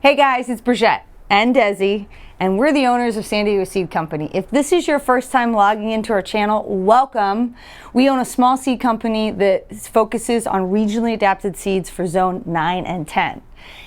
Hey guys, it's Brijette and Desi, and we're the owners of San Diego Seed Company. If this is your first time logging into our channel, welcome. We own a small seed company that focuses on regionally adapted seeds for zone 9 and 10.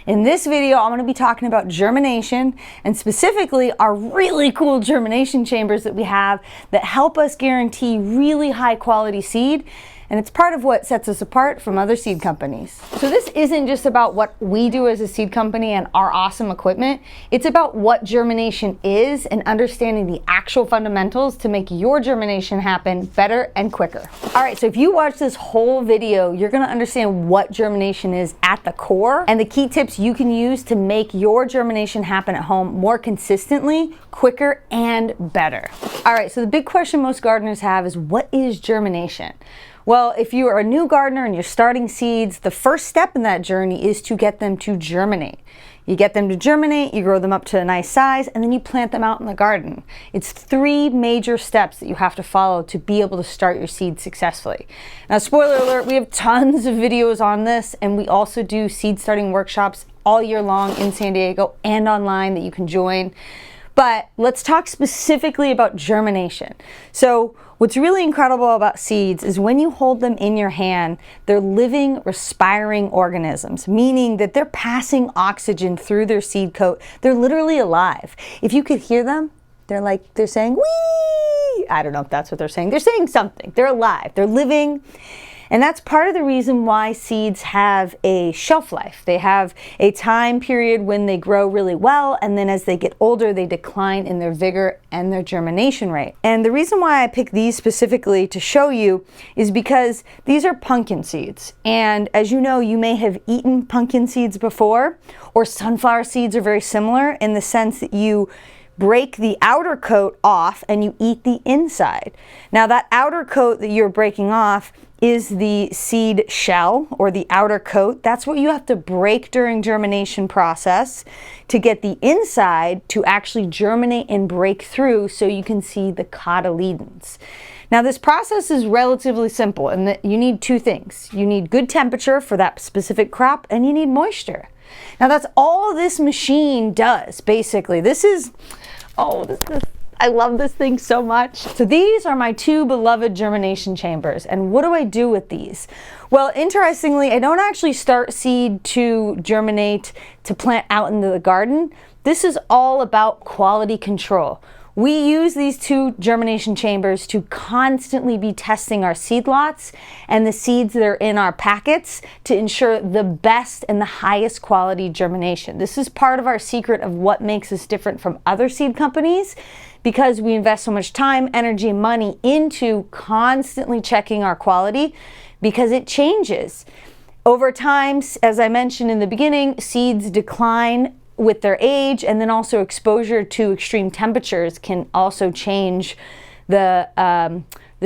In this video, I'm going to be talking about germination and specifically our really cool germination chambers that we have that help us guarantee really high quality seed. And it's part of what sets us apart from other seed companies. So this isn't just about what we do as a seed company and our awesome equipment. It's about what germination is and understanding the actual fundamentals to make your germination happen better and quicker. All right, so if you watch this whole video, you're gonna understand what germination is at the core and the key tips you can use to make your germination happen at home more consistently, quicker, and better. All right, so the big question most gardeners have is, what is germination? Well, if you are a new gardener and you're starting seeds, the first step in that journey is to get them to germinate. You get them to germinate, you grow them up to a nice size, and then you plant them out in the garden. It's 3 major steps that you have to follow to be able to start your seeds successfully. Now, spoiler alert, we have tons of videos on this, and we also do seed starting workshops all year long in San Diego and online that you can join. But let's talk specifically about germination. So what's really incredible about seeds is when you hold them in your hand, they're living, respiring organisms, meaning that they're passing oxygen through their seed coat. They're literally alive. If you could hear them, they're saying, wee! I don't know if that's what they're saying. They're saying something. They're alive. They're living. And that's part of the reason why seeds have a shelf life. They have a time period when they grow really well, and then as they get older, they decline in their vigor and their germination rate. And the reason why I picked these specifically to show you is because these are pumpkin seeds. And as you know, you may have eaten pumpkin seeds before, or sunflower seeds are very similar in the sense that you break the outer coat off and you eat the inside. Now that outer coat that you're breaking off is the seed shell or the outer coat. That's what you have to break during germination process to get the inside to actually germinate and break through so you can see the cotyledons. Now this process is relatively simple in that you need 2 things. You need good temperature for that specific crop and you need moisture. Now that's all this machine does basically. I love this thing so much. So these are my 2 beloved germination chambers. And what do I do with these? Well, interestingly, I don't actually start seed to germinate to plant out into the garden. This is all about quality control. We use these 2 germination chambers to constantly be testing our seed lots and the seeds that are in our packets to ensure the best and the highest quality germination. This is part of our secret of what makes us different from other seed companies, because we invest so much time, energy, and money into constantly checking our quality because it changes. Over time, as I mentioned in the beginning, seeds decline with their age, and then also exposure to extreme temperatures can also change the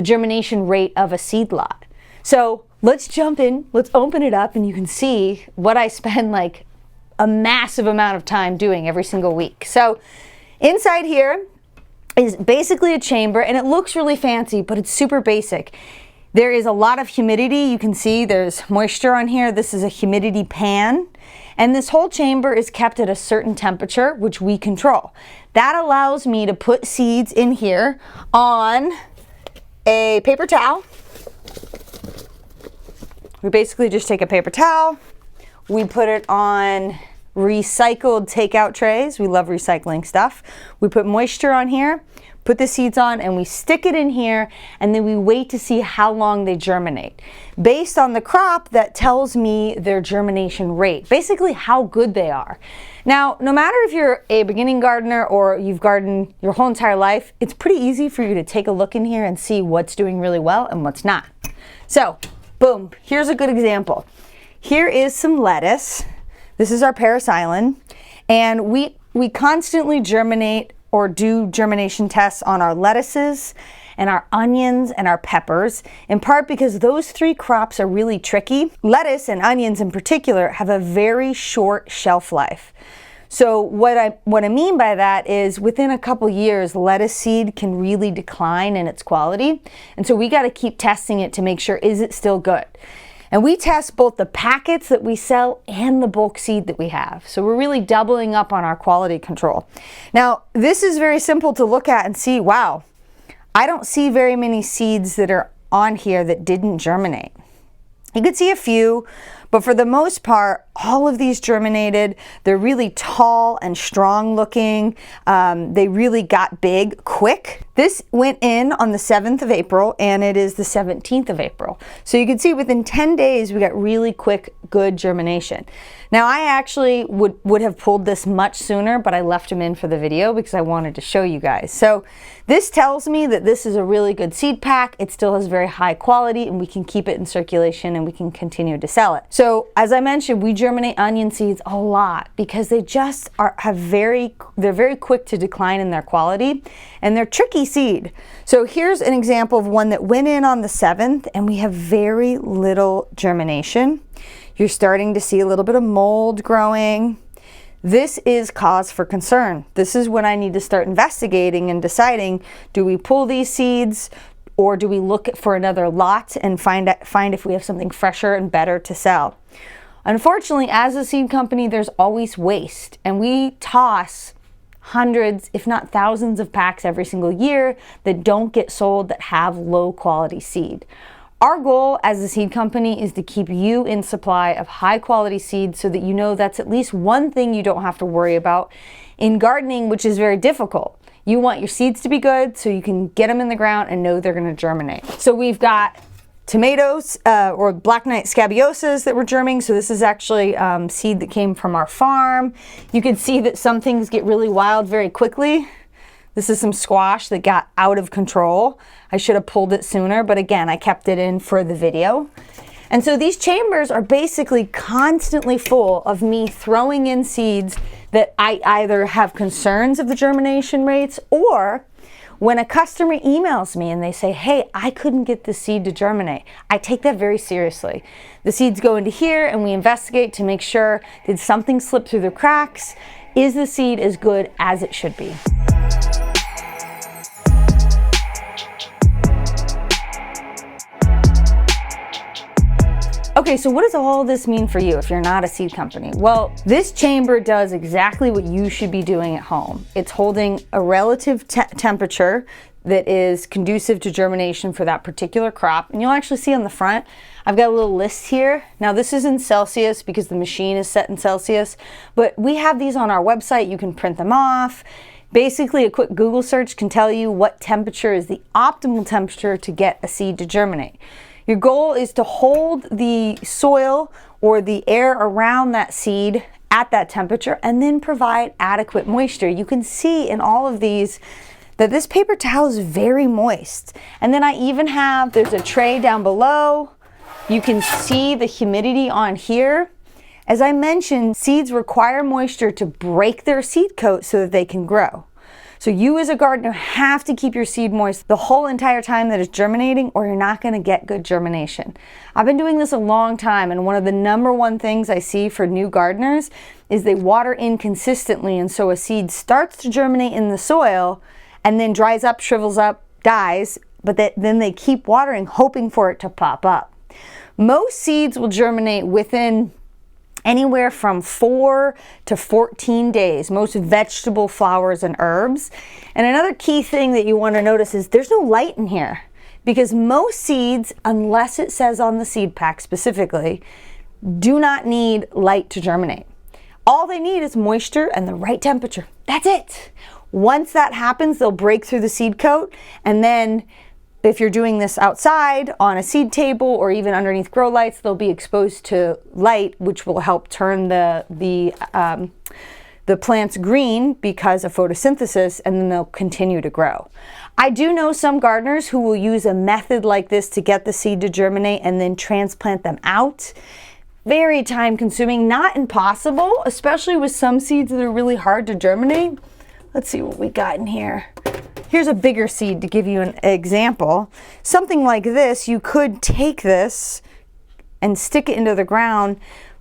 germination rate of a seed lot. So let's jump in, let's open it up, and you can see what I spend like a massive amount of time doing every single week. So inside here is basically a chamber, and it looks really fancy, but it's super basic. There is a lot of humidity. You can see there's moisture on here. This is a humidity pan. And this whole chamber is kept at a certain temperature, which we control. That allows me to put seeds in here on a paper towel. We basically just take a paper towel, we put it on recycled takeout trays. We love recycling stuff. We put moisture on here, put the seeds on, and we stick it in here, and then we wait to see how long they germinate. Based on the crop, that tells me their germination rate, basically how good they are. Now, no matter if you're a beginning gardener or you've gardened your whole entire life, it's pretty easy for you to take a look in here and see what's doing really well and what's not. So, boom, here's a good example. Here is some lettuce. This is our Paris Island, and we constantly germinate or do germination tests on our lettuces and our onions and our peppers, in part because those 3 crops are really tricky. Lettuce and onions in particular have a very short shelf life. So what I mean by that is within a couple years, lettuce seed can really decline in its quality. And so we got to keep testing it to make sure, is it still good? And we test both the packets that we sell and the bulk seed that we have. So we're really doubling up on our quality control. Now, this is very simple to look at and see, wow, I don't see very many seeds that are on here that didn't germinate. You could see a few, but for the most part, all of these germinated. They're really tall and strong looking. They really got big quick. This went in on the 7th of April and it is the 17th of April. So you can see within 10 days, we got really quick, good germination. Now I actually would have pulled this much sooner, but I left them in for the video because I wanted to show you guys. So this tells me that this is a really good seed pack. It still has very high quality and we can keep it in circulation and we can continue to sell it. So as I mentioned, we germinate onion seeds a lot because they just they're very quick to decline in their quality and they're tricky seed. So here's an example of one that went in on the 7th and we have very little germination. You're starting to see a little bit of mold growing. This is cause for concern. This is when I need to start investigating and deciding, do we pull these seeds or do we look for another lot and find if we have something fresher and better to sell? Unfortunately, as a seed company, there's always waste, and we toss hundreds, if not thousands of packs every single year that don't get sold that have low quality seed. Our goal as a seed company is to keep you in supply of high quality seed so that you know that's at least one thing you don't have to worry about in gardening, which is very difficult. You want your seeds to be good so you can get them in the ground and know they're going to germinate. So we've got tomatoes or black knight scabiosas that were germinating. So this is actually seed that came from our farm. You can see that some things get really wild very quickly. This is some squash that got out of control. I should have pulled it sooner, but again, I kept it in for the video. And so these chambers are basically constantly full of me throwing in seeds that I either have concerns of the germination rates, or when a customer emails me and they say, hey, I couldn't get the seed to germinate, I take that very seriously. The seeds go into here and we investigate to make sure, did something slip through the cracks? Is the seed as good as it should be? Okay, so what does all this mean for you if you're not a seed company? Well, this chamber does exactly what you should be doing at home. It's holding a relative temperature that is conducive to germination for that particular crop. And you'll actually see on the front, I've got a little list here. Now this is in Celsius because the machine is set in Celsius, but we have these on our website. You can print them off. Basically, a quick Google search can tell you what temperature is the optimal temperature to get a seed to germinate. Your goal is to hold the soil or the air around that seed at that temperature and then provide adequate moisture. You can see in all of these that this paper towel is very moist. And then I even have, there's a tray down below. You can see the humidity on here. As I mentioned, seeds require moisture to break their seed coat so that they can grow. So you as a gardener have to keep your seed moist the whole entire time that it's germinating, or you're not going to get good germination. I've been doing this a long time, and one of the #1 things I see for new gardeners is they water inconsistently, and so a seed starts to germinate in the soil and then dries up, shrivels up, dies, but then they keep watering hoping for it to pop up. Most seeds will germinate within anywhere from 4 to 14 days, most vegetable, flowers, and herbs. And another key thing that you want to notice is there's no light in here, because most seeds, unless it says on the seed pack specifically, do not need light to germinate. All they need is moisture and the right temperature. That's it. Once that happens, they'll break through the seed coat, and then if you're doing this outside on a seed table or even underneath grow lights, they'll be exposed to light, which will help turn the plants green because of photosynthesis, and then they'll continue to grow. I do know some gardeners who will use a method like this to get the seed to germinate and then transplant them out. Very time consuming, not impossible, especially with some seeds that are really hard to germinate. Let's see what we got in here. Here's a bigger seed to give you an example. Something like this, you could take this and stick it into the ground,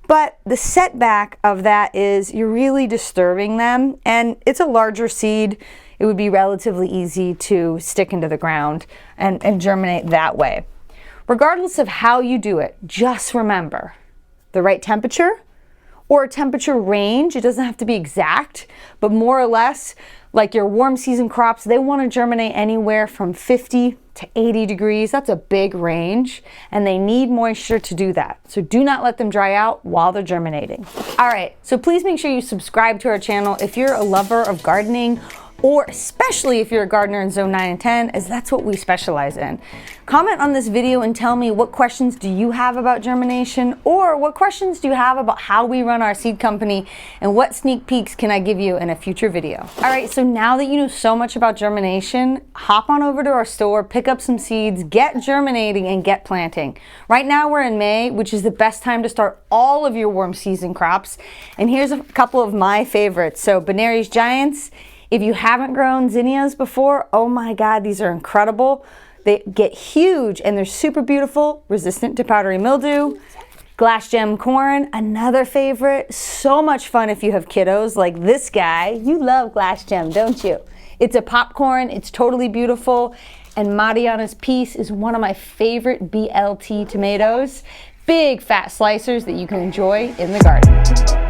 but the setback of that is you're really disturbing them, and it's a larger seed. It would be relatively easy to stick into the ground and germinate that way. Regardless of how you do it, just remember the right temperature or a temperature range. It doesn't have to be exact, but more or less, like your warm season crops, they want to germinate anywhere from 50 to 80 degrees. That's a big range, and they need moisture to do that. So do not let them dry out while they're germinating. All right, so please make sure you subscribe to our channel if you're a lover of gardening, or especially if you're a gardener in zone 9 and 10, as that's what we specialize in. Comment on this video and tell me what questions do you have about germination, or what questions do you have about how we run our seed company, and what sneak peeks can I give you in a future video. All right, so now that you know so much about germination, hop on over to our store, pick up some seeds, get germinating, and get planting. Right now we're in May, which is the best time to start all of your warm season crops. And here's a couple of my favorites. So Benary's Giants. If you haven't grown zinnias before, oh my God, these are incredible. They get huge and they're super beautiful, resistant to powdery mildew. Glass gem corn, another favorite. So much fun if you have kiddos like this guy. You love glass gem, don't you? It's a popcorn, it's totally beautiful. And Mariana's Peace is one of my favorite BLT tomatoes. Big fat slicers that you can enjoy in the garden.